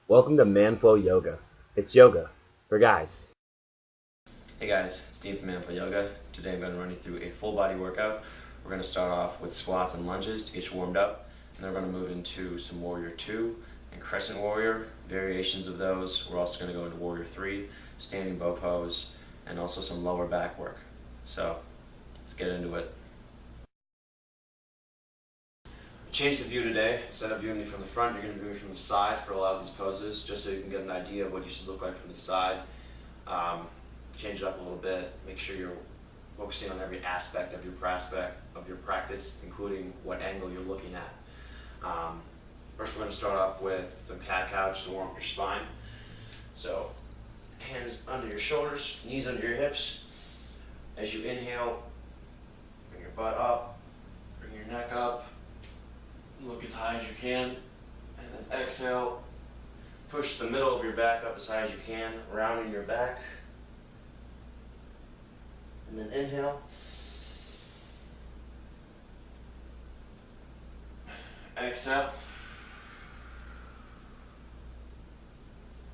Welcome to Manflow Yoga. It's yoga for guys. Hey guys, it's Dean from Manflow Yoga. Today I'm going to run you through a full body workout. We're going to start off with squats and lunges to get you warmed up, and then we're going to move into some Warrior 2 and Crescent Warrior, variations of those. We're also going to go into Warrior 3, standing bow pose, and also some lower back work. So let's get into it. Change the view today. Instead of viewing me from the front, you're going to view me from the side for a lot of these poses, just so you can get an idea of what you should look like from the side. Change it up a little bit. Make sure you're focusing on every aspect of your practice, including what angle you're looking at. First, we're going to start off with some cat-cow just to warm up your spine. So, hands under your shoulders, knees under your hips. As you inhale, bring your butt up, bring your neck up. Look as high as you can, and then exhale. Push the middle of your back up as high as you can, rounding your back. And then inhale. Exhale.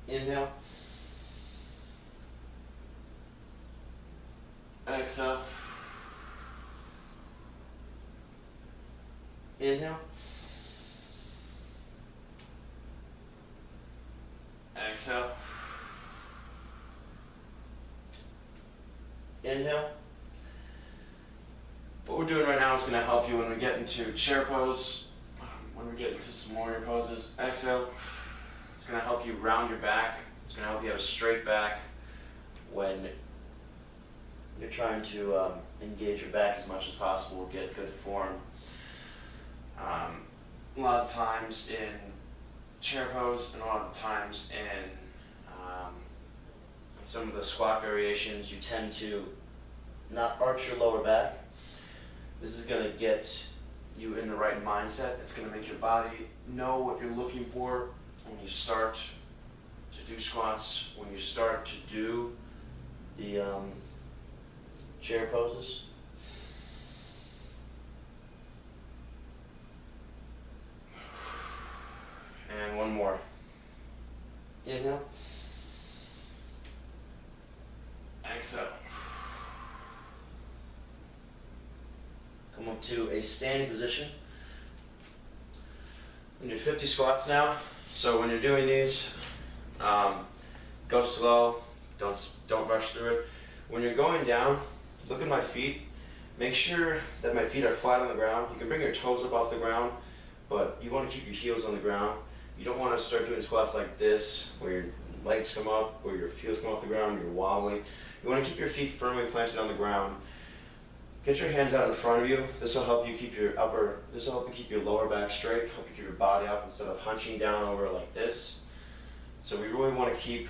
Inhale. Exhale. Inhale. Exhale. Inhale. What we're doing right now is going to help you when we get into chair pose, when we get into some warrior poses. Exhale. It's going to help you round your back. It's going to help you have a straight back when you're trying to engage your back as much as possible, get good form. A lot of times in chair pose and a lot of times in some of the squat variations, you tend to not arch your lower back. This is going to get you in the right mindset. It's going to make your body know what you're looking for when you start to do squats, when you start to do the chair poses. And one more. Inhale. Exhale. Come up to a standing position. We do 50 squats now. So when you're doing these, go slow. Don't rush through it. When you're going down, look at my feet. Make sure that my feet are flat on the ground. You can bring your toes up off the ground, but you want to keep your heels on the ground. You don't want to start doing squats like this, where your legs come up, where your heels come off the ground, you're wobbling. You want to keep your feet firmly planted on the ground. Get your hands out in front of you. This will help you keep your lower back straight, help you keep your body up instead of hunching down over like this. So we really want to keep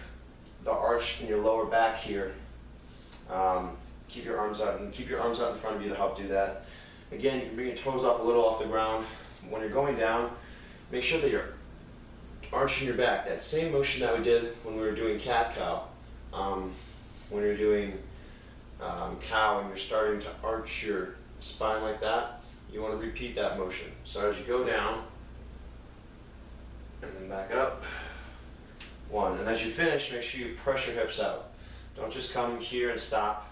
the arch in your lower back here. Keep your arms out in front of you to help do that. Again, you can bring your toes off a little off the ground. When you're going down, make sure that you're arching your back. That same motion that we did when we were doing cat-cow. When you're doing cow and you're starting to arch your spine like that, you want to repeat that motion. So as you go down, and then back up, one. And as you finish, make sure you press your hips out. Don't just come here and stop.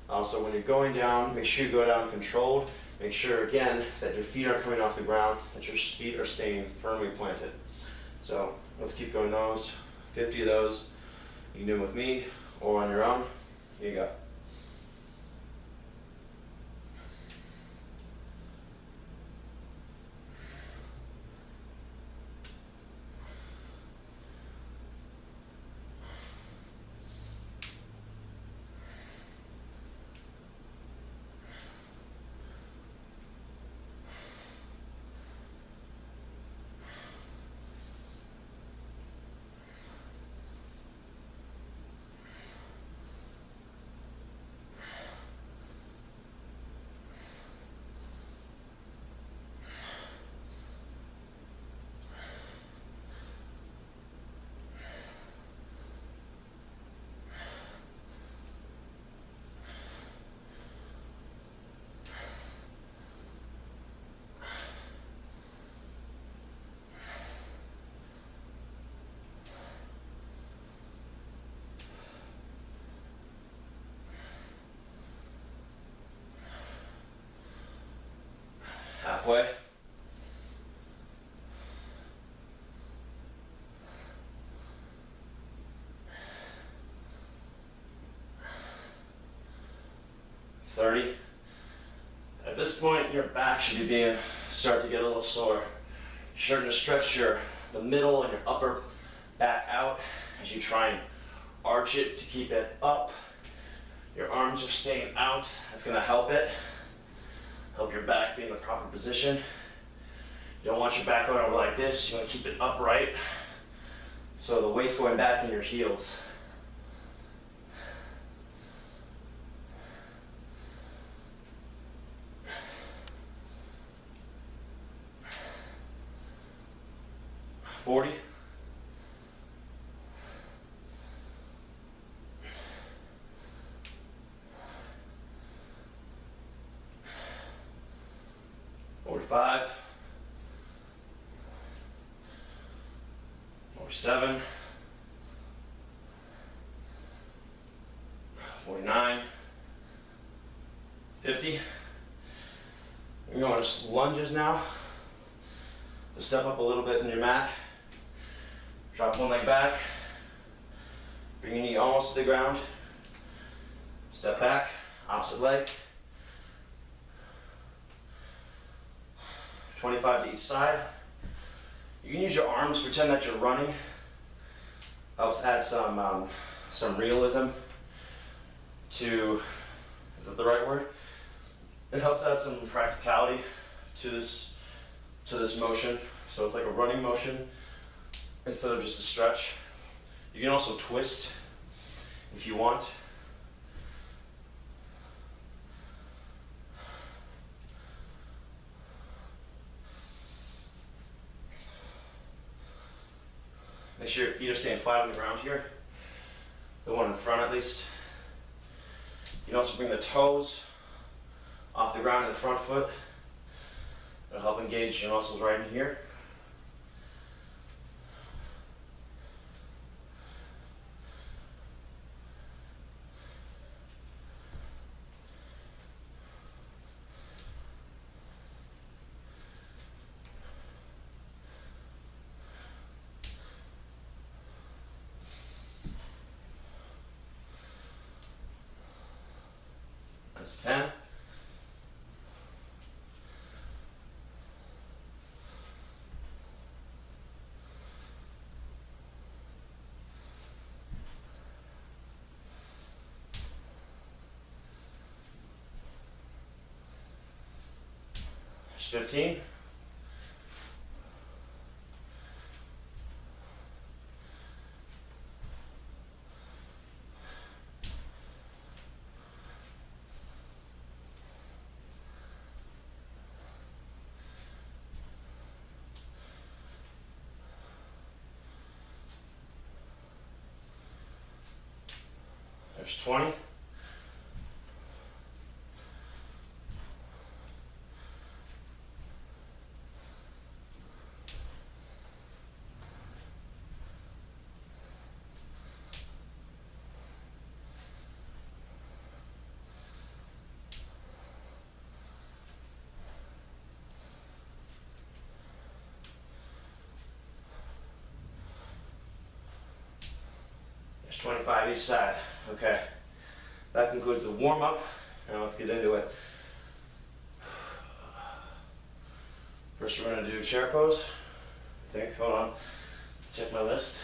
Also, when you're going down, make sure you go down controlled. Make sure, again, that your feet aren't coming off the ground, that your feet are staying firmly planted. So let's keep going those. 50 of those. You can do them with me or on your own. Here you go. 30. At this point, your back should be start to get a little sore. You're starting to stretch the middle and your upper back out as you try and arch it to keep it up. Your arms are staying out. That's going to help it. Help your back be in the proper position. You don't want your back going over like this. You want to keep it upright. So the weight's going back in your heels. Five, 47, 49, 50. We're going to lunges now. Just step up a little bit in your mat. Drop one leg back. Bring your knee almost to the ground. Step back, opposite leg. 25 to each side. You can use your arms, pretend that you're running. Helps add some realism to, is that the right word? It helps add some practicality to this motion. So it's like a running motion instead of just a stretch. You can also twist if you want. Make sure your feet are staying flat on the ground here. The one in front at least. You can also bring the toes off the ground in the front foot. That'll help engage your muscles right in here. That's 10. There's 15. There's 20. There's 25 each side. Okay. That concludes the warm-up. Now let's get into it. First we're going to do chair pose. I think. Hold on. Check my list.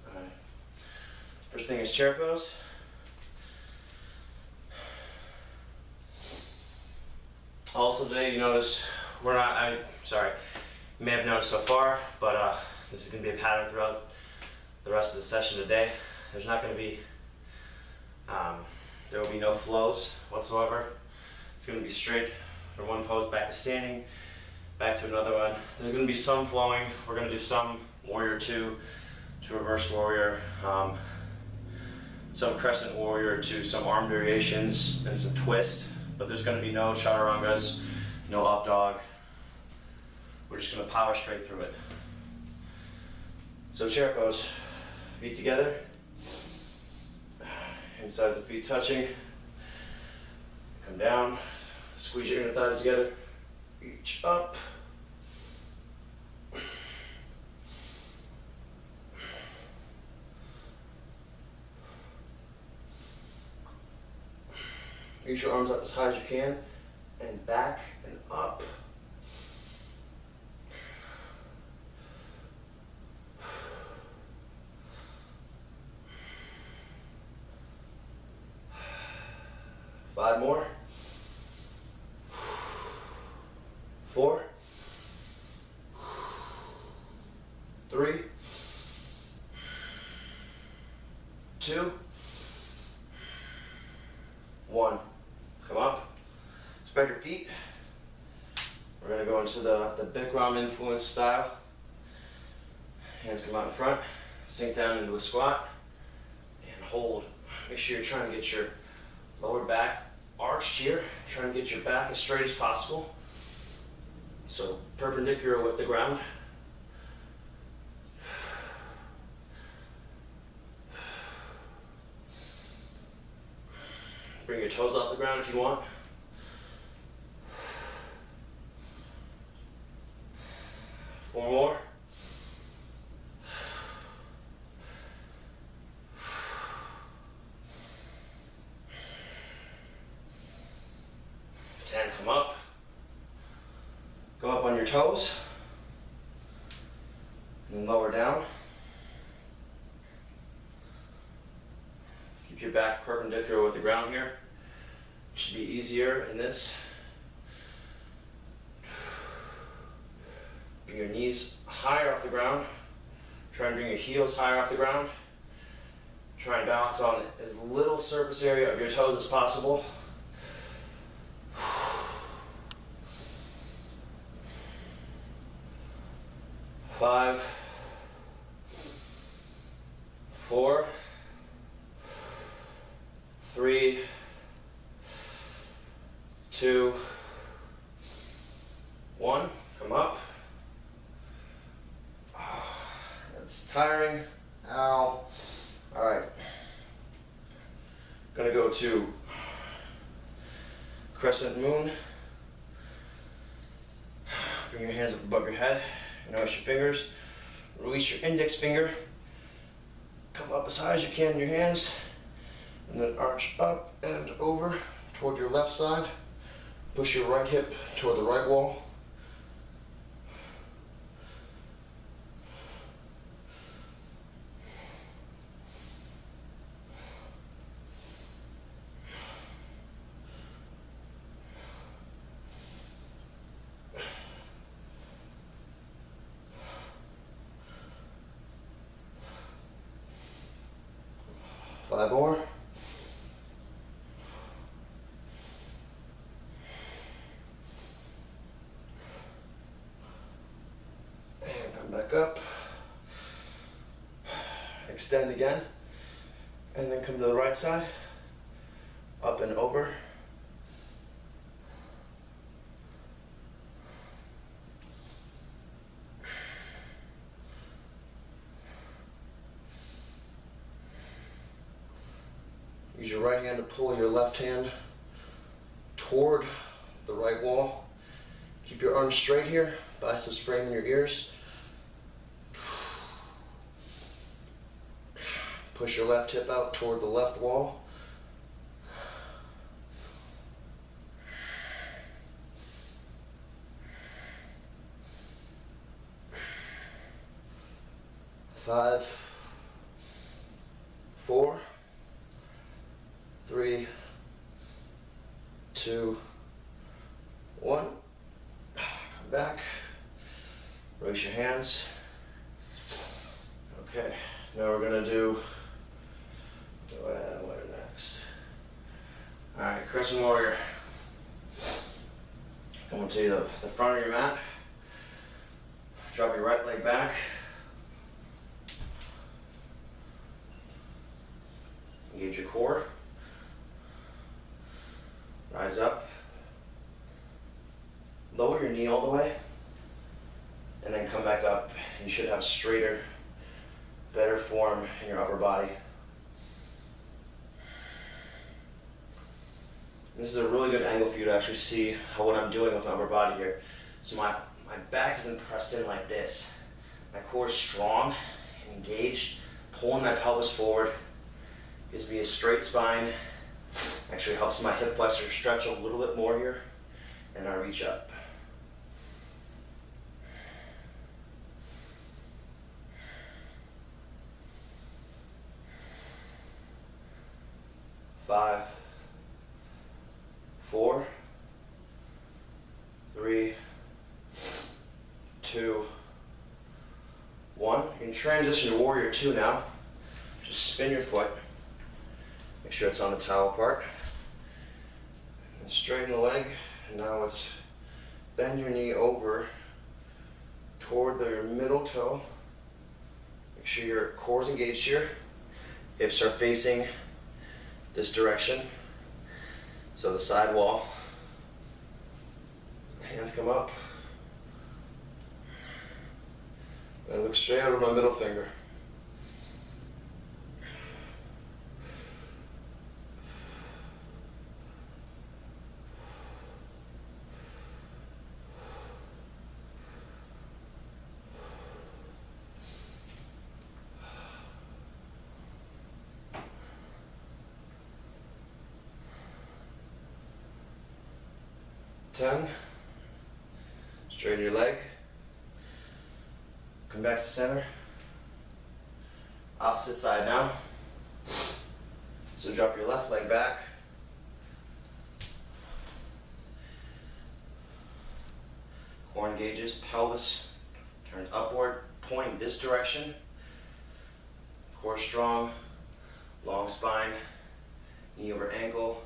Alright. First thing is chair pose. Also today you notice we're not, you may have noticed so far, but this is going to be a pattern throughout the rest of the session today. There's not going to be, there will be no flows whatsoever. It's going to be straight from one pose back to standing, back to another one. There's going to be some flowing. We're going to do some Warrior 2 to Reverse Warrior, some Crescent Warrior to some arm variations and some twist, but there's going to be no chaturangas, no up dog. We're just going to power straight through it. So chair pose, feet together, insides of the feet touching, come down, squeeze your inner thighs together, reach up, Reach your arms up as high as you can, and back and up. Five more. 4, 3, 2, 1. Come up. Spread your feet. We're going to go into the Bikram influence style. Hands come out in front. Sink down into a squat. And hold. Make sure you're trying to get your lower back arched here. Trying to get your back as straight as possible. So perpendicular with the ground. Bring your toes off the ground if you want. Four more. 10, come up. Go up on your toes. And then lower down. Keep your back perpendicular with the ground here. Should be easier in this. Bring your knees higher off the ground. Try and bring your heels higher off the ground. Try and balance on as little surface area of your toes as possible. 5, 4, 3, 2, 1. Come up. It's tiring. Ow. All right. Gonna go to Crescent Moon. Bring your hands up above your head. Notice your fingers. Release your index finger. Come up as high as you can in your hands. And then arch up and over toward your left side. Push your right hip toward the right wall. Five more. And come back up. Extend again. And then come to the right side. Up and over. Use your right hand to pull your left hand toward the right wall. Keep your arms straight here, biceps framing your ears. Push your left hip out toward the left wall. Five, 4, 3, 2, 1. Come back. Raise your hands. Okay, now we're going to do, what next? Alright, Crescent Warrior. Come to the front of your mat. Drop your right leg back. Engage your core. Rise up. Lower your knee all the way. And then come back up. You should have straighter, better form in your upper body. This is a really good angle for you to actually see what I'm doing with my upper body here. So my back isn't pressed in like this. My core is strong and engaged, pulling my pelvis forward. Gives me a straight spine, Actually helps my hip flexor stretch a little bit more here, and I reach up. Five, 4, 3, 2, 1. You can transition to Warrior 2 now. Just spin your foot. Make sure it's on the towel part. And straighten the leg. And now let's bend your knee over toward your middle toe. Make sure your core is engaged here. Hips are facing this direction. So the side wall. Hands come up. And look straight out with my middle finger. Straighten your leg. Come back to center. Opposite side now. So drop your left leg back. Core engages, pelvis turns upward, pointing this direction. Core strong, long spine, knee over ankle.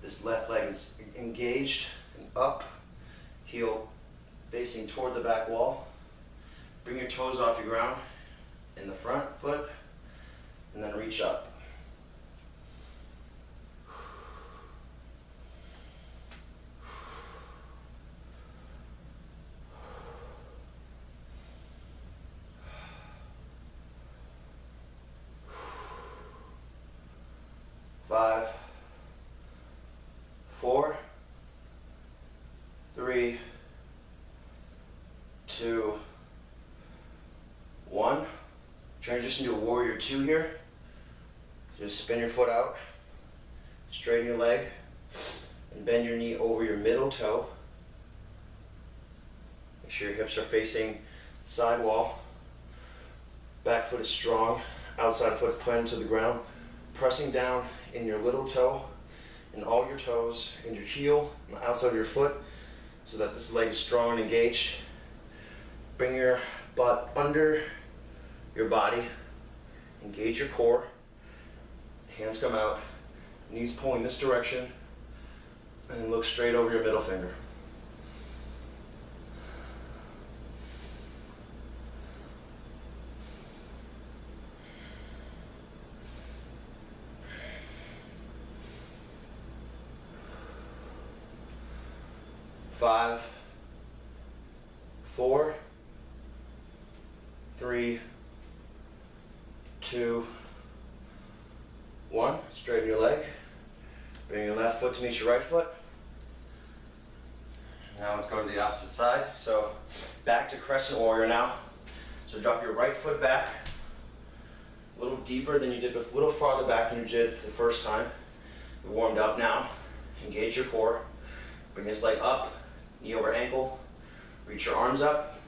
This left leg is engaged and up, heel facing toward the back wall. Bring your toes off your ground in the front foot, and then reach up. Five, 4, 3, 2, 1. Transition to a Warrior 2 here. Just spin your foot out, straighten your leg, and bend your knee over your middle toe. Make sure your hips are facing the side wall. Back foot is strong, outside foot is planted to the ground. Pressing down in your little toe, and all your toes, and your heel, and the outside of your foot, so that this leg is strong and engaged. Bring your butt under your body, engage your core, hands come out, knees pulling this direction, and look straight over your middle finger. Five, 4, 3, 2, 1. Straighten your leg. Bring your left foot to meet your right foot. Now let's go to the opposite side. So back to Crescent Warrior now. So drop your right foot back a little deeper than you did, a little farther back than you did the first time. You're warmed up now. Engage your core. Bring this leg up. Knee over ankle, reach your arms up.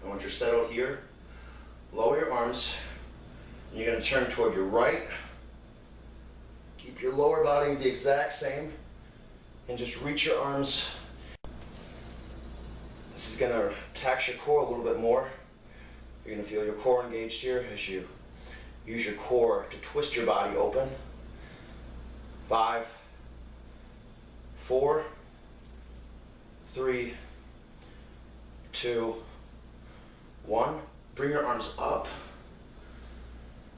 And once you're settled here, lower your arms, and you're going to turn toward your right. Keep your lower body the exact same, and just reach your arms. This is going to tax your core a little bit more. You're going to feel your core engaged here as you use your core to twist your body open. 5, 4, 3, 2, 1. Bring your arms up,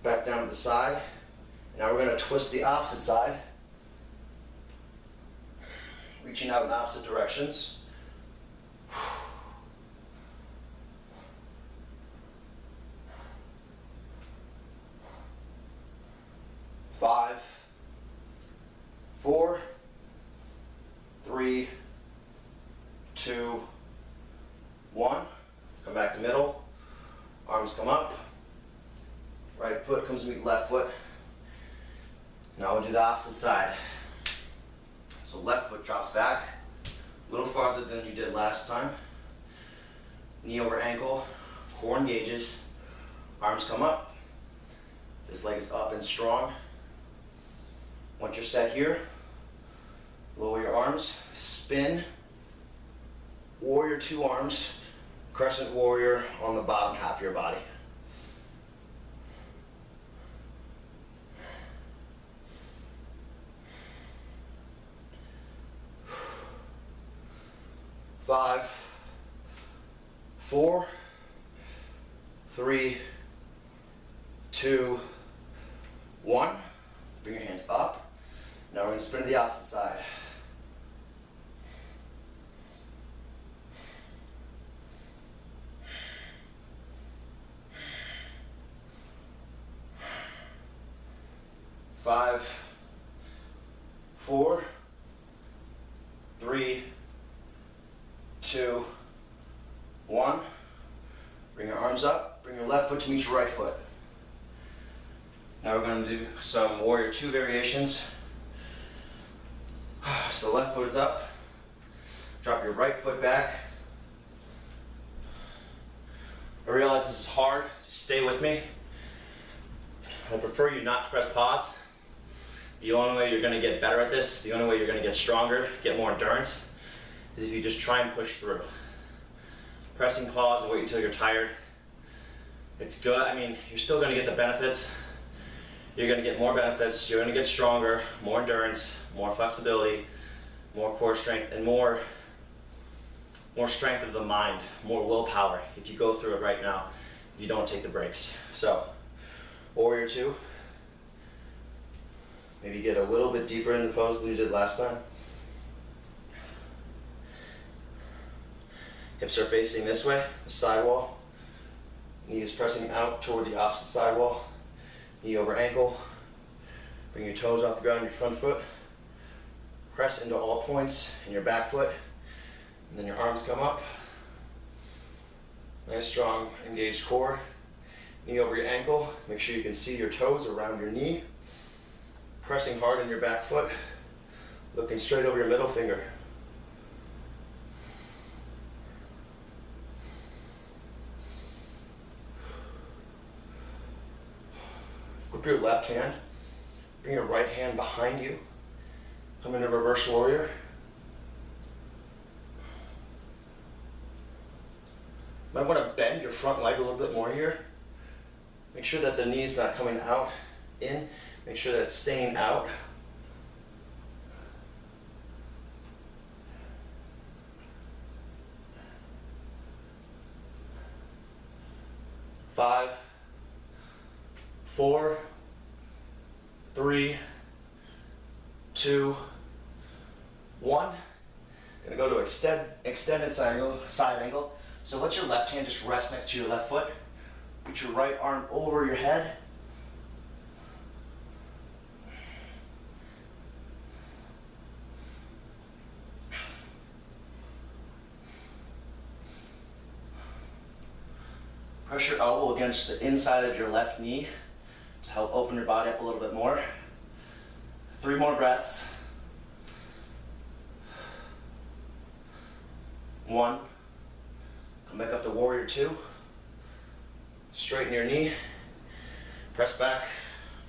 back down to the side. Now we're going to twist the opposite side, reaching out in opposite directions. 5, 4, 3, 2, 1. Come back to middle. Arms come up. Right foot comes to meet left foot. Now we'll do the opposite side. So left foot drops back, a little farther than you did last time. Knee over ankle, core engages, arms come up. This leg is up and strong. Once you're set here, lower your arms, spin, warrior two arms, crescent warrior on the bottom half of your body. Five, 4, 3, 2, 1. Bring your hands up. Now we're going to spin to the opposite side. Five, 4, 3, 2, 1. Bring your arms up. Bring your left foot to meet your right foot. Now we're going to do some warrior two variations. So the left foot is up. Drop your right foot back. I realize this is hard. Just stay with me. I prefer you not to press pause. The only way you're going to get better at this, the only way you're going to get stronger, get more endurance, is if you just try and push through. Pressing pause and wait until you're tired. It's good. I mean, you're still going to get the benefits. You're going to get more benefits. You're going to get stronger, more endurance, more flexibility, more core strength, and more strength of the mind, more willpower if you go through it right now, if you don't take the breaks. So, warrior two. Maybe get a little bit deeper in the pose than you did last time. Hips are facing this way, the side wall. Knee is pressing out toward the opposite side wall. Knee over ankle. Bring your toes off the ground, your front foot. Press into all points in your back foot. And then your arms come up. Nice, strong, engaged core. Knee over your ankle. Make sure you can see your toes around your knee. Pressing hard in your back foot. Looking straight over your middle finger. Flip your left hand. Bring your right hand behind you. Come into reverse warrior. Might want to bend your front leg a little bit more here. Make sure that the knee is not coming out, in. Make sure that it's staying out. Five, 4, 3, 2, 1. Gonna go to extended side angle. So let your left hand just rest next to your left foot. Put your right arm over your head. Press your elbow against the inside of your left knee to help open your body up a little bit more. 3 more breaths. 1. Come back up to warrior 2. Straighten your knee. Press back.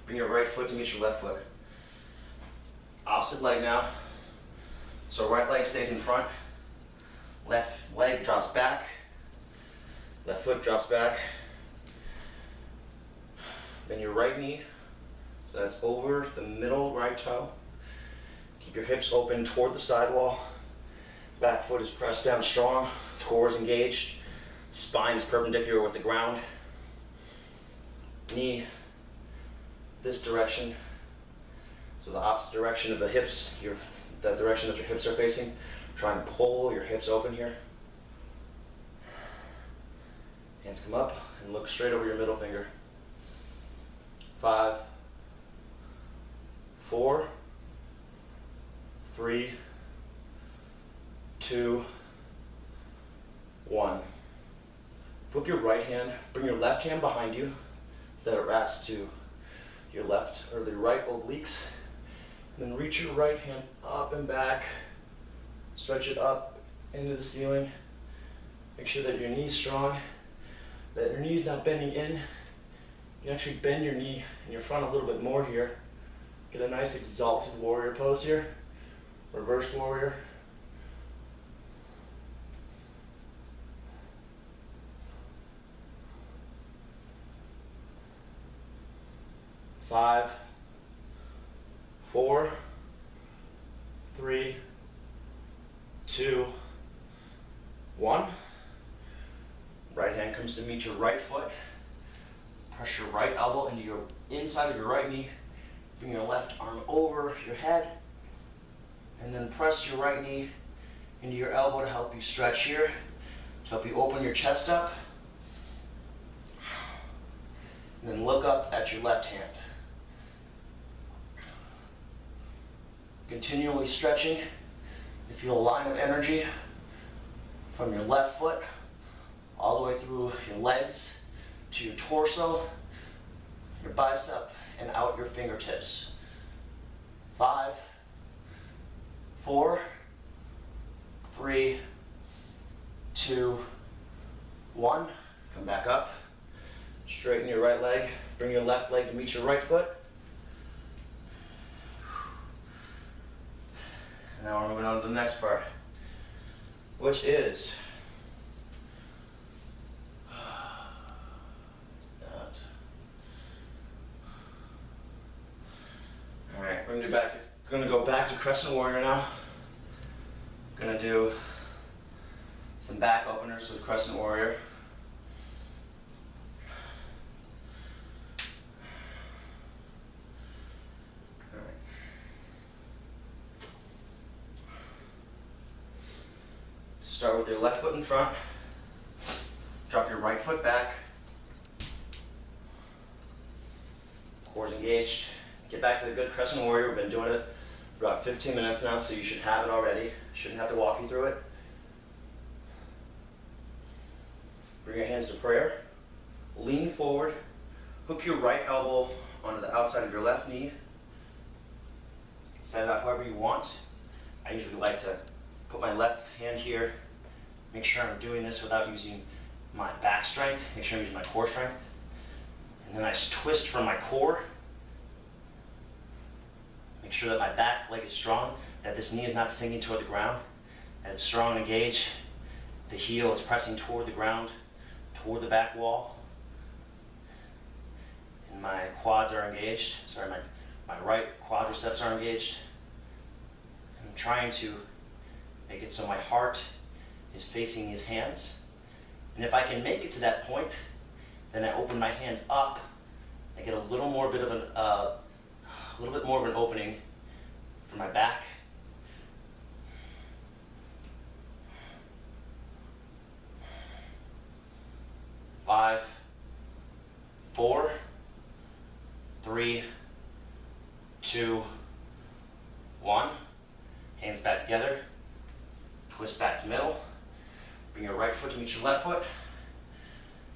Bring your right foot to meet your left foot. Opposite leg now. So right leg stays in front. Left leg drops back. Left foot drops back. Then your right knee, so that's over the middle right toe. Keep your hips open toward the sidewall. Back foot is pressed down strong. Core is engaged. Spine is perpendicular with the ground. Knee this direction. So the opposite direction of the hips, the direction that your hips are facing. Try and pull your hips open here. Hands come up and look straight over your middle finger. 5, 4, 3, 2, 1. Flip your right hand, bring your left hand behind you so that it wraps to your left or the right obliques. And then reach your right hand up and back. Stretch it up into the ceiling. Make sure that your knee's strong, that your knee's not bending in. You can actually bend your knee in your front a little bit more here. Get a nice exalted warrior pose here. Reverse warrior. Five, 4, 3, 2, 1. Right hand comes to meet your right foot. Press your right elbow into your inside of your right knee. Bring your left arm over your head. And then press your right knee into your elbow to help you stretch here, to help you open your chest up. And then look up at your left hand. Continually stretching. You feel a line of energy from your left foot all the way through your legs to your torso, your bicep, and out your fingertips. 5, 4, 3, 2, 1. Come back up. Straighten your right leg. Bring your left leg to meet your right foot. Now we're moving on to the next part, which is all right. We're gonna go back to Crescent Warrior now. Gonna do some back openers with Crescent Warrior. Start with your left foot in front. Drop your right foot back. Core's engaged. Get back to the good Crescent Warrior. We've been doing it for about 15 minutes now, so you should have it already. Shouldn't have to walk you through it. Bring your hands to prayer. Lean forward. Hook your right elbow onto the outside of your left knee. Set it up however you want. I usually like to put my left hand here. Make sure I'm doing this without using my back strength. Make sure I'm using my core strength. And then I twist from my core. Make sure that my back leg is strong, that this knee is not sinking toward the ground, that it's strong and engaged. The heel is pressing toward the ground, toward the back wall. And my quads are engaged. Sorry, my right quadriceps are engaged. I'm trying to make it so my heart is facing his hands. And if I can make it to that point, then I open my hands up. I get a little more bit of a little bit more of an opening for my back. Five, 4, 3, 2, 1. Hands back together. Twist back to middle. Bring your right foot to meet your left foot.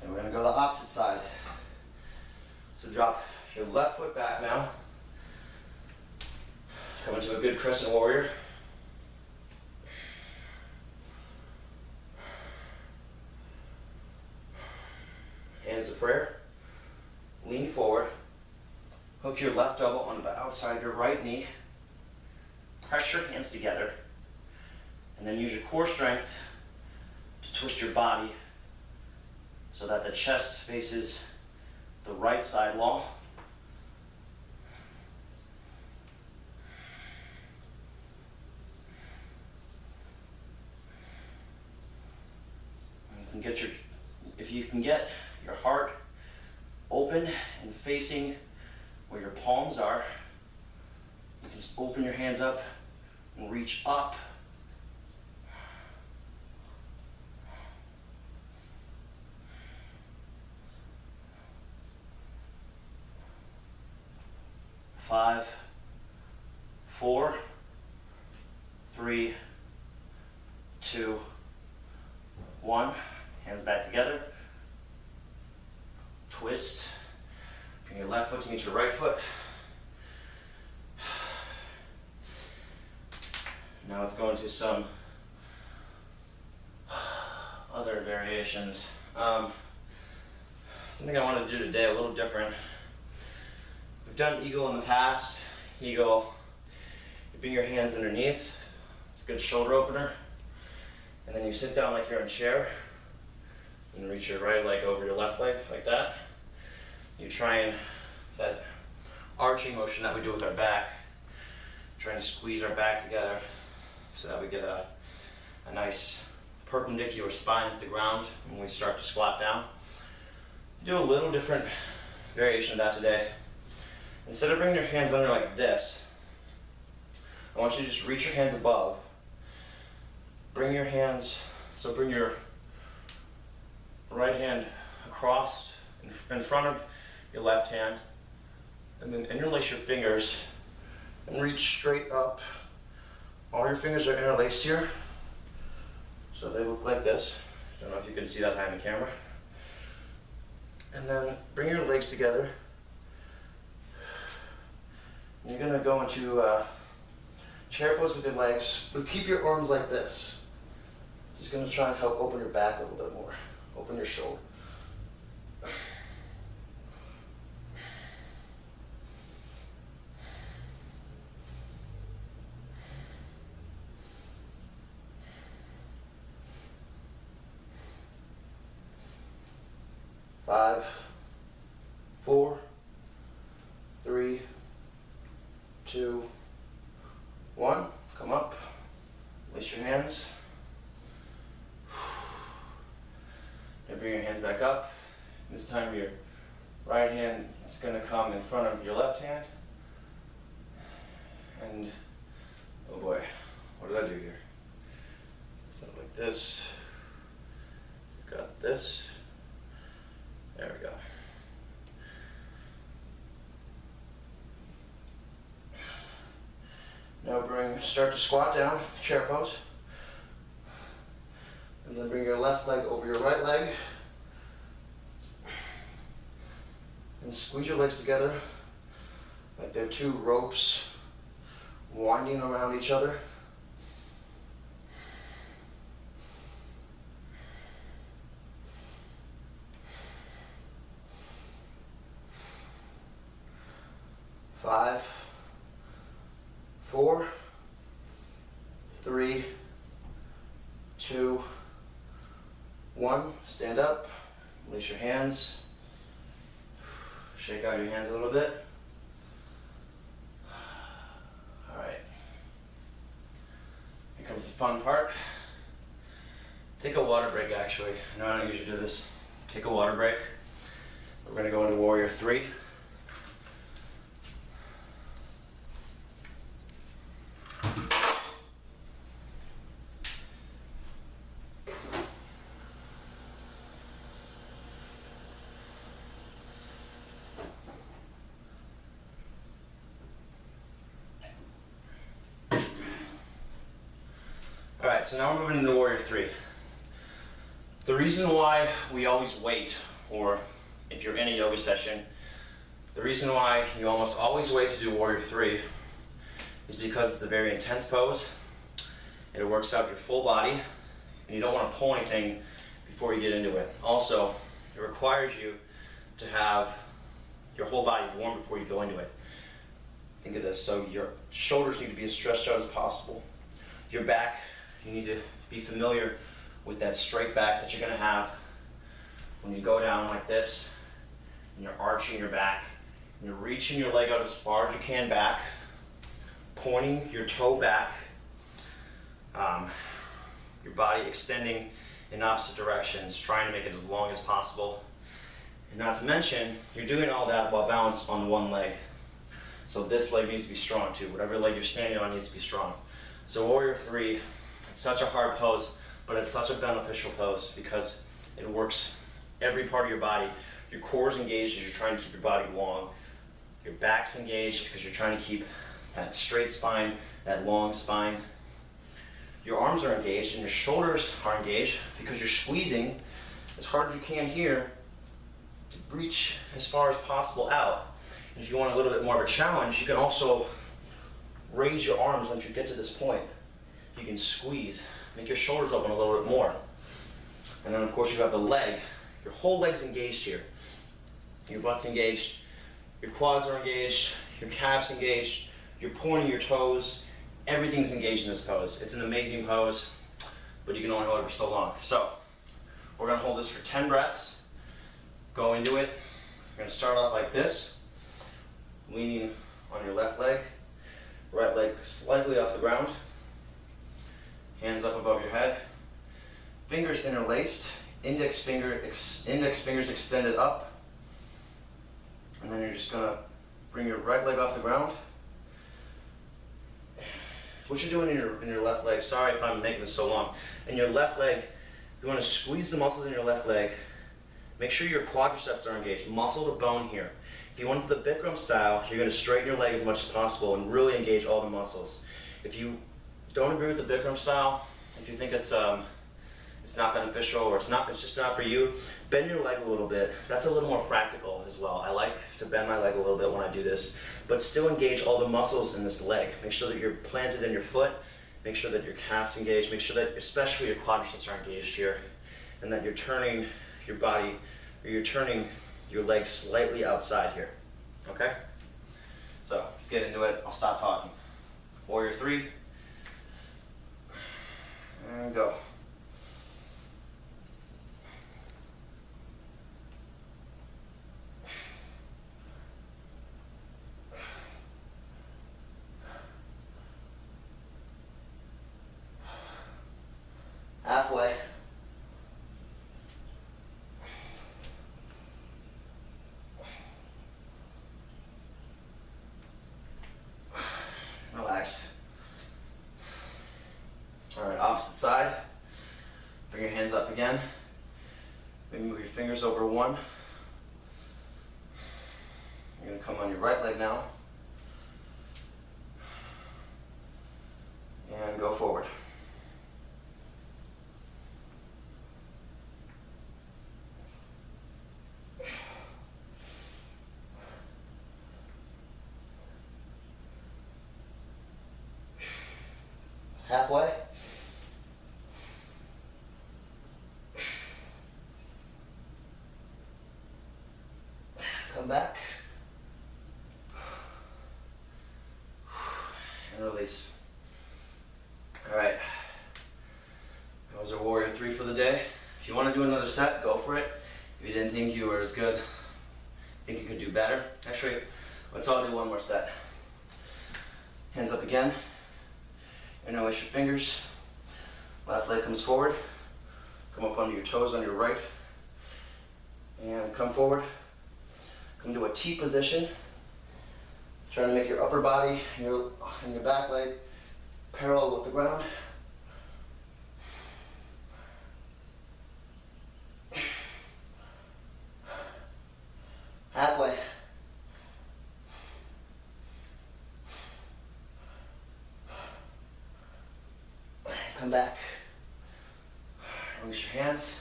And we're going to go to the opposite side. So drop your left foot back now. Come into a good Crescent Warrior. Hands to prayer. Lean forward. Hook your left elbow onto the outside of your right knee. Press your hands together. And then use your core strength to twist your body so that the chest faces the right side wall. If you can get your heart open and facing where your palms are, you can just open your hands up and reach up. Five, 4, 3, 2, 1. Hands back together. Twist. Bring your left foot to meet your right foot. Now let's go into some other variations. Something I want to do today a little different. We've done eagle in the past. Eagle, you bring your hands underneath. It's a good shoulder opener. And then you sit down like you're in a chair. And reach your right leg over your left leg like that. You try and, that arching motion that we do with our back, trying to squeeze our back together so that we get a nice perpendicular spine to the ground when we start to squat down. Do a little different variation of that today. Instead of bringing your hands under like this, I want you to just reach your hands above. Bring your hands, so bring your right hand across in front of your left hand, and then interlace your fingers and reach straight up. All your fingers are interlaced here, so they look like this. Don't know if you can see that behind the camera. And then bring your legs together. You're going to go into chair pose with your legs, but keep your arms like this. Just going to try and help open your back a little bit more. Open your shoulder. Five, 4, 3, 2, 1. Come up. Release your hands. Now bring your hands back up. This time your right hand is going to come in front of your left hand. And, oh boy, what did I do here? Something like this. Got this. There we go. Now start to squat down, chair pose. And then bring your left leg over your right leg. And squeeze your legs together like they're two ropes winding around each other. Five, 4, 3, 2, 1. Stand up, release your hands, shake out your hands a little bit. All right, here comes the fun part. Take a water break actually. I know I don't usually do this. Take a water break. We're gonna go into Warrior 3. Alright, so now we're moving into Warrior 3. The reason why we always wait, or if you're in a yoga session, the reason why you almost always wait to do Warrior 3 is because it's a very intense pose. It works out your full body, and you don't want to pull anything before you get into it. Also, it requires you to have your whole body warm before you go into it. Think of this, so your shoulders need to be as stretched out as possible. Your back, you need to be familiar with that straight back that you're going to have when you go down like this, and you're arching your back, and you're reaching your leg out as far as you can back, pointing your toe back, your body extending in opposite directions, trying to make it as long as possible. And not to mention, you're doing all that while balanced on one leg. So this leg needs to be strong too. Whatever leg you're standing on needs to be strong. So Warrior 3, it's such a hard pose, but it's such a beneficial pose because it works every part of your body. Your core is engaged as you're trying to keep your body long. Your back's engaged because you're trying to keep that straight spine, that long spine. Your arms are engaged and your shoulders are engaged because you're squeezing as hard as you can here to reach as far as possible out. And if you want a little bit more of a challenge, you can also raise your arms once you get to this point. you can squeeze, make your shoulders open a little bit more. And then of course you have the leg. Your whole leg's engaged here. Your butt's engaged, your quads are engaged, your calves engaged, you're pointing your toes, everything's engaged in this pose. It's an amazing pose, but you can only hold it for so long. So we're gonna hold this for 10 breaths, go into it. You're gonna start off like this, leaning on your left leg, right leg slightly off the ground, hands up above your head, fingers interlaced, index fingers extended up, and then you're just gonna bring your right leg off the ground. What you're doing in your left leg, sorry if I'm making this so long, in your left leg, you wanna squeeze the muscles in your left leg, make sure your quadriceps are engaged, muscle to bone here. If you want the Bikram style, you're gonna straighten your leg as much as possible and really engage all the muscles. If you don't agree with the Bikram style, if you think it's not beneficial or it's just not for you, bend your leg a little bit. That's a little more practical as well. I like to bend my leg a little bit when I do this, but still engage all the muscles in this leg. Make sure that you're planted in your foot, make sure that your calves engaged, make sure that especially your quadriceps are engaged here, and that you're turning your body, or you're turning your legs slightly outside here, okay? So let's get into it. I'll stop talking. Warrior 3, and go. Halfway. Relax. All right, opposite side. Bring your hands up again. Maybe move your fingers over one. You're gonna come on your right leg now. And go forward. Halfway. Come back. And release. All right. That was our Warrior 3 for the day. If you want to do another set, go for it. If you didn't think you were as good, think you could do better. Actually, let's all do one more set. Hands up again. Interlace your fingers. Left leg comes forward. Come up onto your toes on your right. And come forward. Come to a T position. Trying to make your upper body and your back leg parallel with the ground. Halfway. Come back. Release your hands.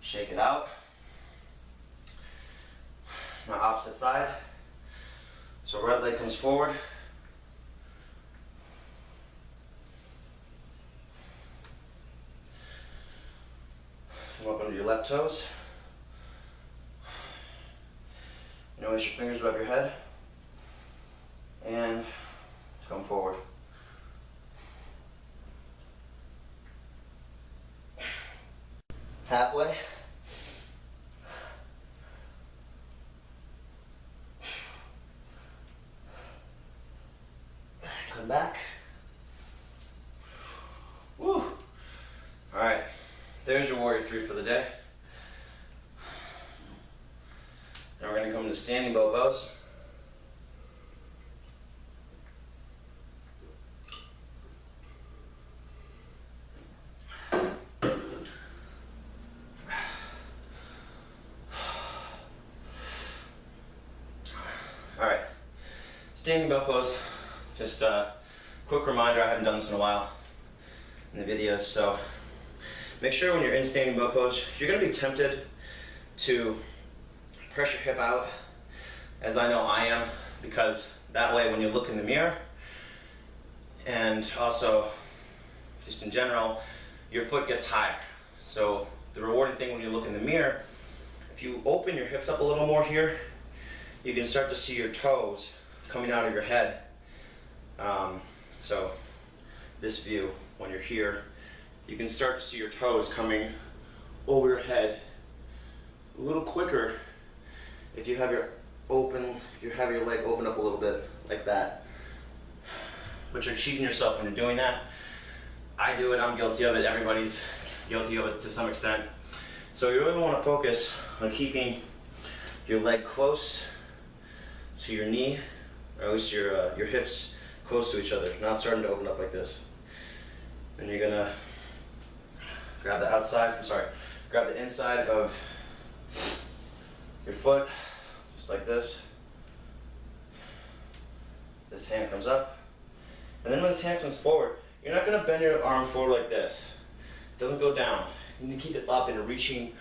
Shake it out. Now opposite side. So right leg comes forward. Come up under your left toes. Notice your fingers above your head. And come forward. Halfway. Come back. Woo! All right, there's your Warrior 3 for the day. Now we're going to come to standing bow bows. Alright, standing bow pose. Just a quick reminder, I haven't done this in a while in the videos, so make sure when you're in standing bow pose, you're going to be tempted to press your hip out, as I know I am, because that way when you look in the mirror, and also just in general, your foot gets higher. So the rewarding thing when you look in the mirror, if you open your hips up a little more here, you can start to see your toes coming out of your head. So this view, when you're here, you can start to see your toes coming over your head a little quicker if you have your leg open up a little bit like that. But you're cheating yourself when you're doing that. I do it, I'm guilty of it, everybody's guilty of it to some extent. So you really want to focus on keeping your leg close to your knee, or at least your hips close to each other, not starting to open up like this. And you're gonna grab the inside of your foot, just like this. This hand comes up. And then when this hand comes forward, you're not gonna bend your arm forward like this. It doesn't go down. You need to keep it up and reaching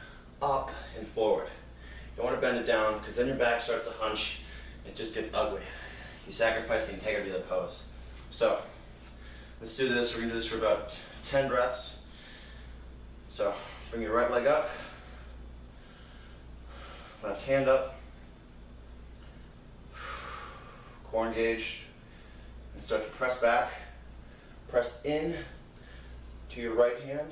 up and forward. You don't wanna bend it down because then your back starts to hunch. It just gets ugly. You sacrifice the integrity of the pose. So, let's do this. We're gonna do this for about 10 breaths. So, bring your right leg up, left hand up, core engaged, and start to press back. Press in to your right hand.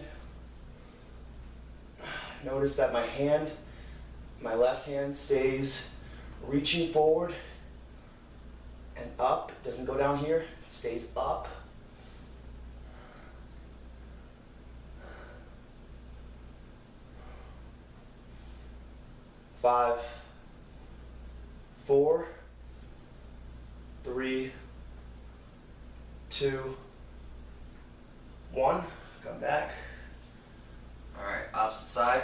Notice that my left hand stays reaching forward and up. It doesn't go down here, it stays up. Five, 4, 3, 2, 1. Come back. All right, opposite side.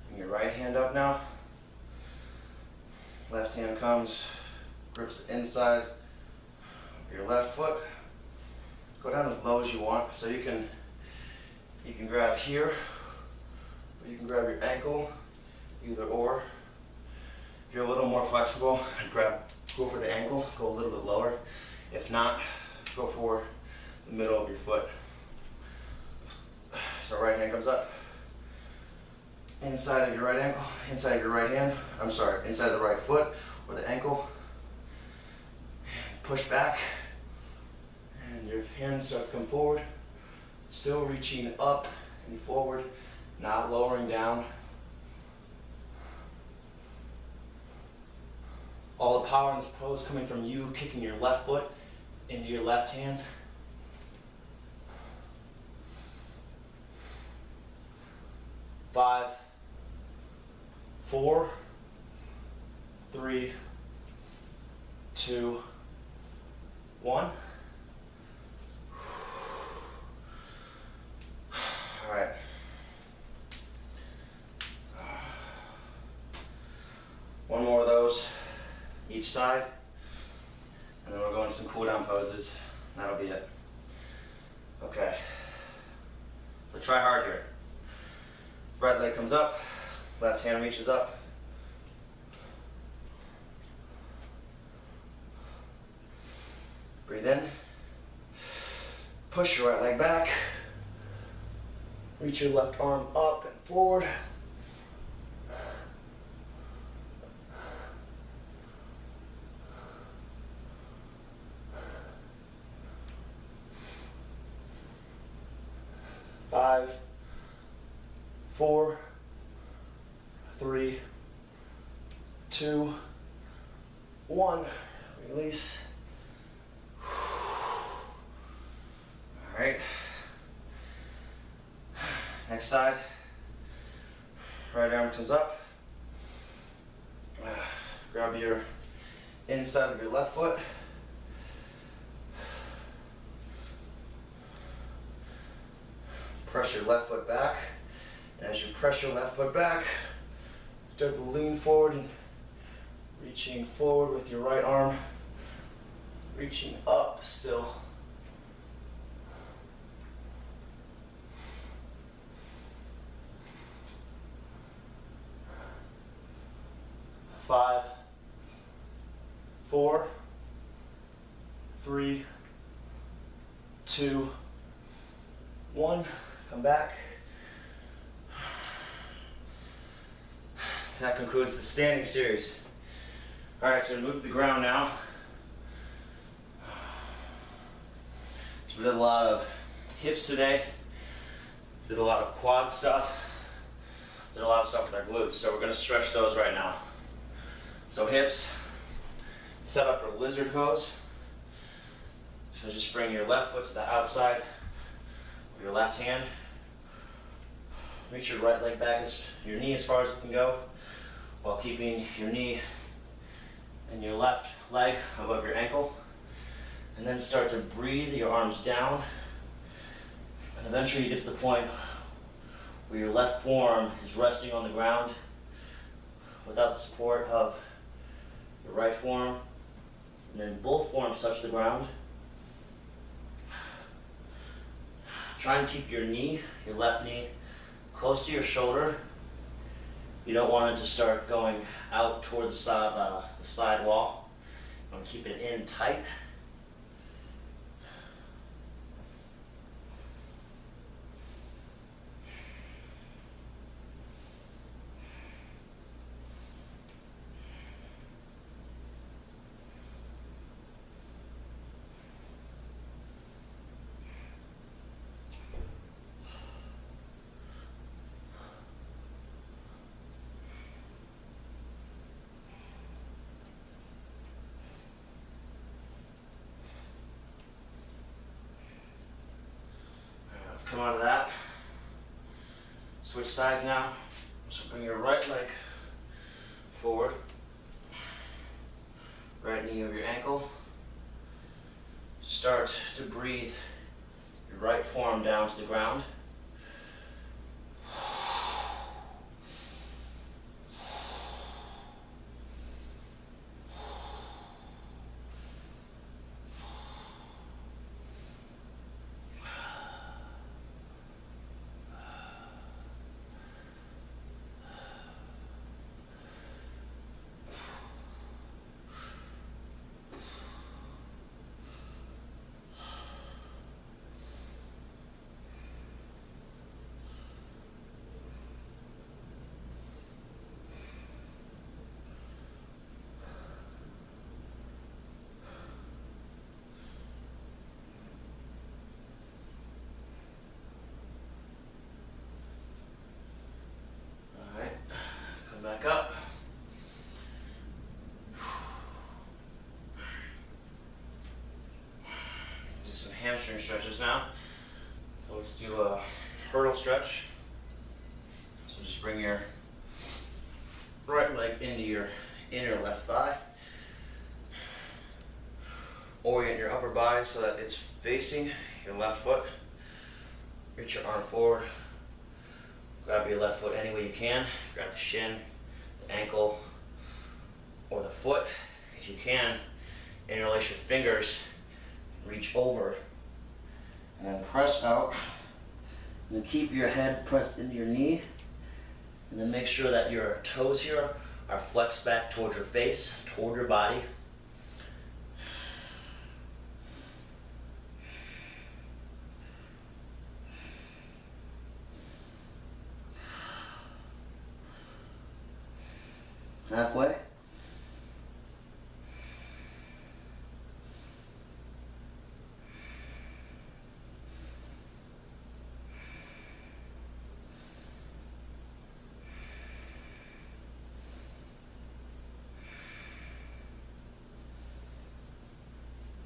Bring your right hand up now. Left hand comes, grips the inside of your left foot. Go down as low as you want. So you can grab here, or you can grab your ankle, either or. If you're a little more flexible, go for the ankle, go a little bit lower. If not, go for the middle of your foot. So right hand comes up. Inside of your right ankle, inside of your right hand, inside of the right foot or the ankle. Push back, and your hand starts to come forward. Still reaching up and forward, not lowering down. All the power in this pose coming from you kicking your left foot into your left hand. 5, 4, 3, 2, 1. All right. One more of those each side, and then we'll go into some cool down poses. That'll be it. Okay. So try hard here. Right leg comes up, left hand reaches up. Breathe in. Push your right leg back. Reach your left arm up and forward. Five, 4, 3, 2, 1. Release. All right. Next side. Right arm comes up. Grab your inside of your left foot. Press your left foot back. And as you press your left foot back, start to lean forward and reaching forward with your right arm. Reaching up still. Five, 4, 3, 2, 1, come back. That concludes the standing series. All right, so move to the ground now. So we did a lot of hips today, did a lot of quad stuff, did a lot of stuff with our glutes, so we're gonna stretch those right now. So hips, set up for lizard pose. So just bring your left foot to the outside of your left hand. Reach your right leg back, your knee as far as it can go, while keeping your knee and your left leg above your ankle. And then start to breathe your arms down. And eventually you get to the point where your left forearm is resting on the ground without the support of your right forearm. And then both forearms touch the ground. Try and keep your knee, your left knee, close to your shoulder. You don't want it to start going out toward the side wall. You want to keep it in tight. Come out of that. Switch sides now. So bring your right leg forward. Right knee over your ankle. Start to breathe your right forearm down to the ground. Back up. Do some hamstring stretches now. So let's do a hurdle stretch. So just bring your right leg into your inner left thigh. Orient your upper body so that it's facing your left foot. Reach your arm forward. Grab your left foot any way you can. Grab the shin, the ankle, or the foot. If you can, interlace your fingers, reach over, and then press out. And then keep your head pressed into your knee. And then make sure that your toes here are flexed back towards your face, toward your body. Halfway.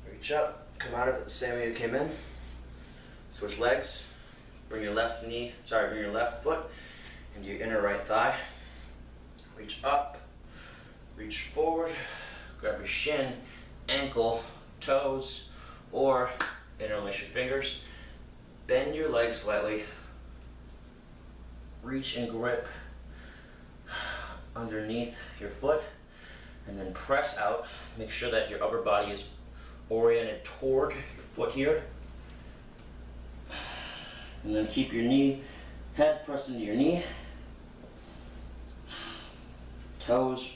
Reach up, come out of it the same way you came in. Switch legs. Bring your left foot into your inner right thigh. Reach up. Reach forward, grab your shin, ankle, toes, or interlace your fingers. Bend your legs slightly. Reach and grip underneath your foot, and then press out. Make sure that your upper body is oriented toward your foot here. And then keep your head pressed into your knee. Toes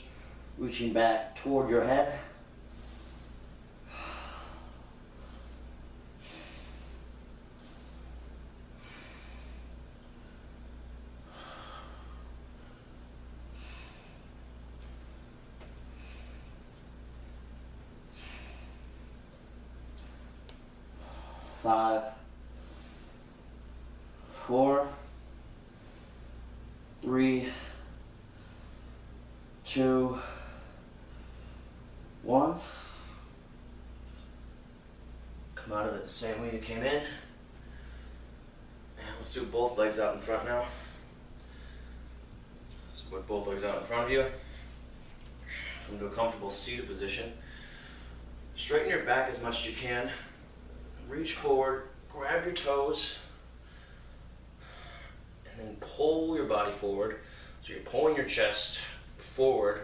reaching back toward your head. 5, 4, 3, 2, 1. Come out of it the same way you came in. And let's do both legs out in front now. So put both legs out in front of you. Come to a comfortable seated position. Straighten your back as much as you can. Reach forward, grab your toes, and then pull your body forward. So you're pulling your chest forward,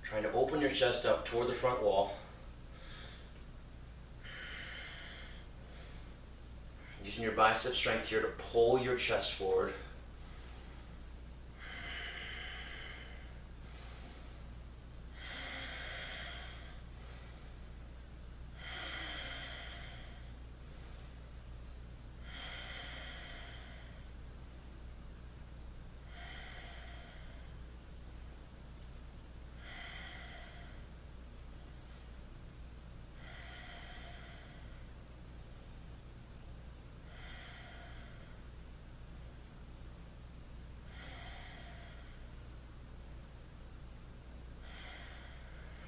trying to open your chest up toward the front wall. Using your bicep strength here to pull your chest forward.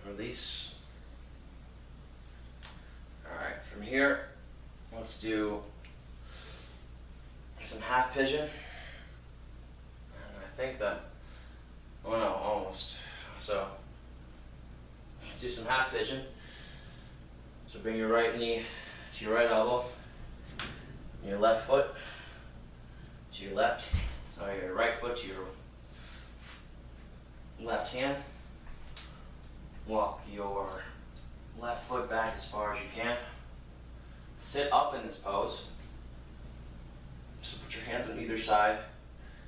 Release. Alright, from here, let's do some half pigeon. And I think that, oh no, almost. So, let's do some half pigeon. So bring your right knee to your right elbow, and your left foot to your left, sorry, your right foot to your left hand. Walk your left foot back as far as you can. Sit up in this pose. So put your hands on either side.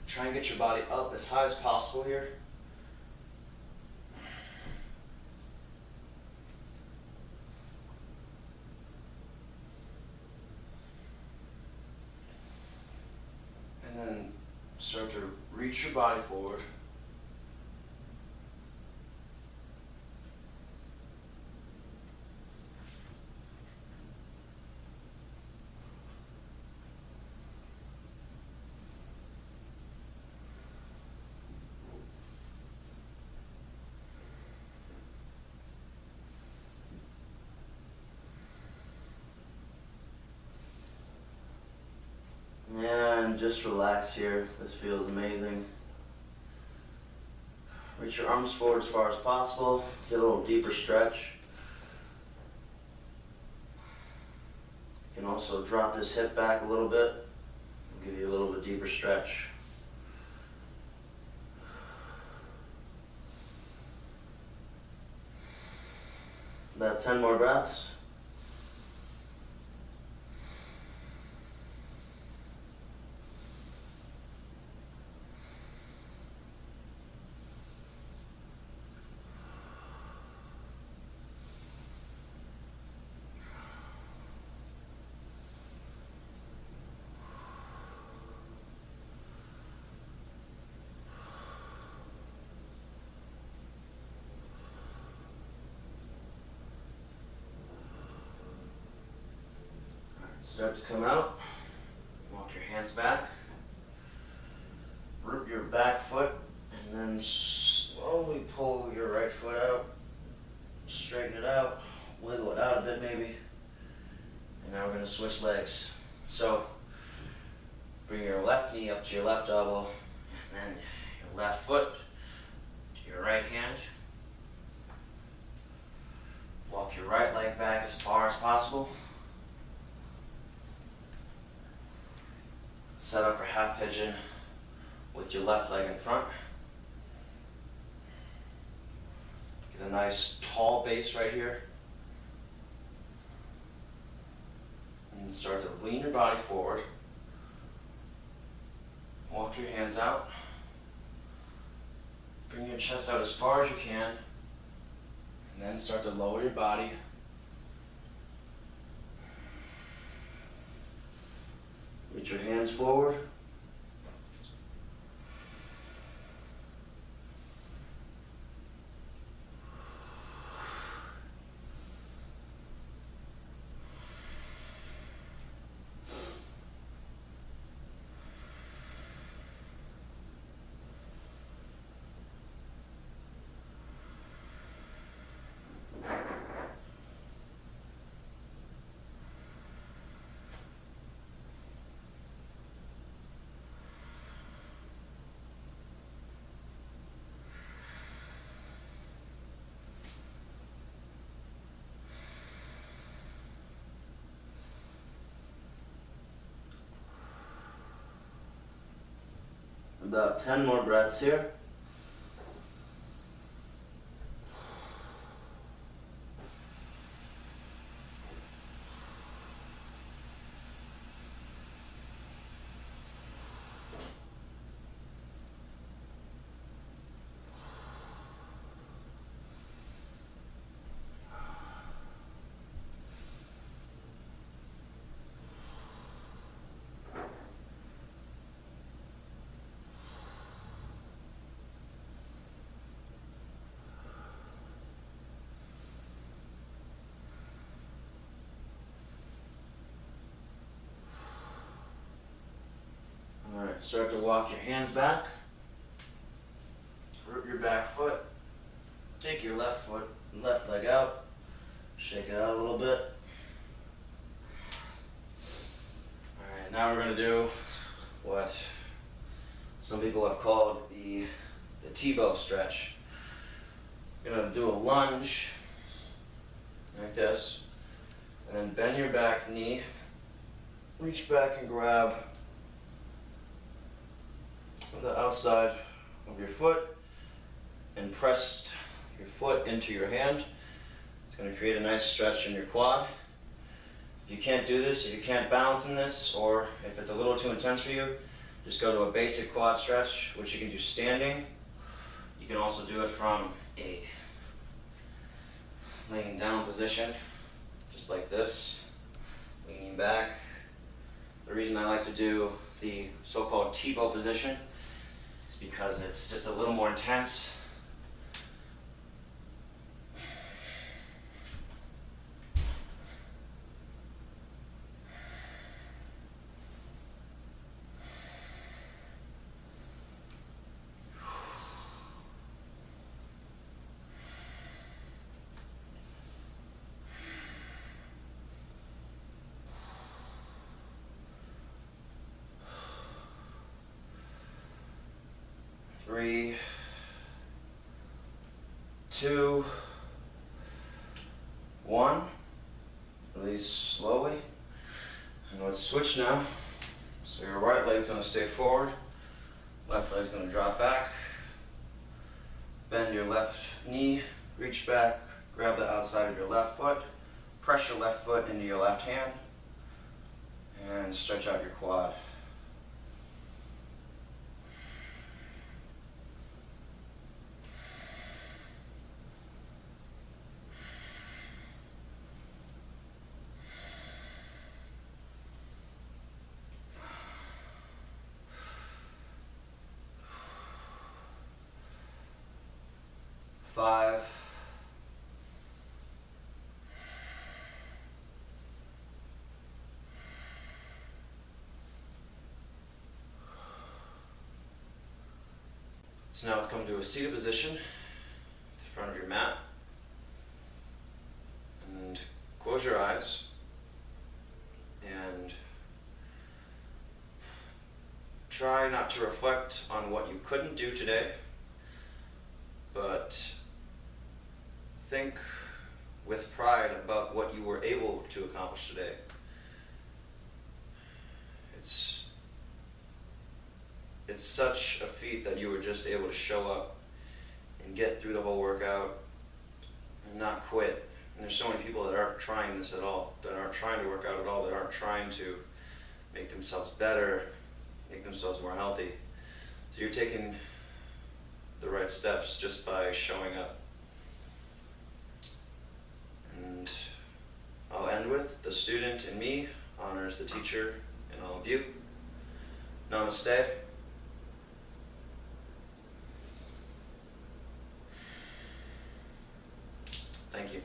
Try and get your body up as high as possible here. And then start to reach your body forward. And just relax here. This feels amazing. Reach your arms forward as far as possible. Get a little deeper stretch. You can also drop this hip back a little bit. Give you a little bit deeper stretch. About 10 more breaths. Start to come out. Walk your hands back. Root your back foot and then slowly pull your right foot out. Straighten it out. Wiggle it out a bit maybe. And now we're going to switch legs. So bring your left knee up to your left elbow and then your left foot to your right hand. Walk your right leg back as far as possible. Set up for half pigeon with your left leg in front. Get a nice tall base right here. And start to lean your body forward. Walk your hands out. Bring your chest out as far as you can. And then start to lower your body. Reach your hands forward. About 10 more breaths here. Alright, start to walk your hands back. Root your back foot. Take your left leg out. Shake it out a little bit. Alright, now we're going to do what some people have called the T-bow stretch. You're going to do a lunge like this, and then bend your back knee, reach back and grab the outside of your foot and press your foot into your hand. It's going to create a nice stretch in your quad. If you can't do this, if you can't balance in this, or if it's a little too intense for you, just go to a basic quad stretch, which you can do standing. You can also do it from a laying down position, just like this, leaning back. The reason I like to do the so-called T-bow position is because it's just a little more intense. Three, 2, 1. Release slowly. And let's switch now. So your right leg's going to stay forward. Left leg's going to drop back. Bend your left knee. Reach back. Grab the outside of your left foot. Press your left foot into your left hand. And stretch out your quad. Five, 'So now let's come to a seated position at the front of your mat. And close your eyes and try not to reflect on what you couldn't do today, but think with pride about what you were able to accomplish today. It's such a feat that you were just able to show up and get through the whole workout and not quit. And there's so many people that aren't trying this at all, that aren't trying to work out at all, that aren't trying to make themselves better, make themselves more healthy. So you're taking the right steps just by showing up. And I'll end with, the student in me honors the teacher in all of you. Namaste. Thank you.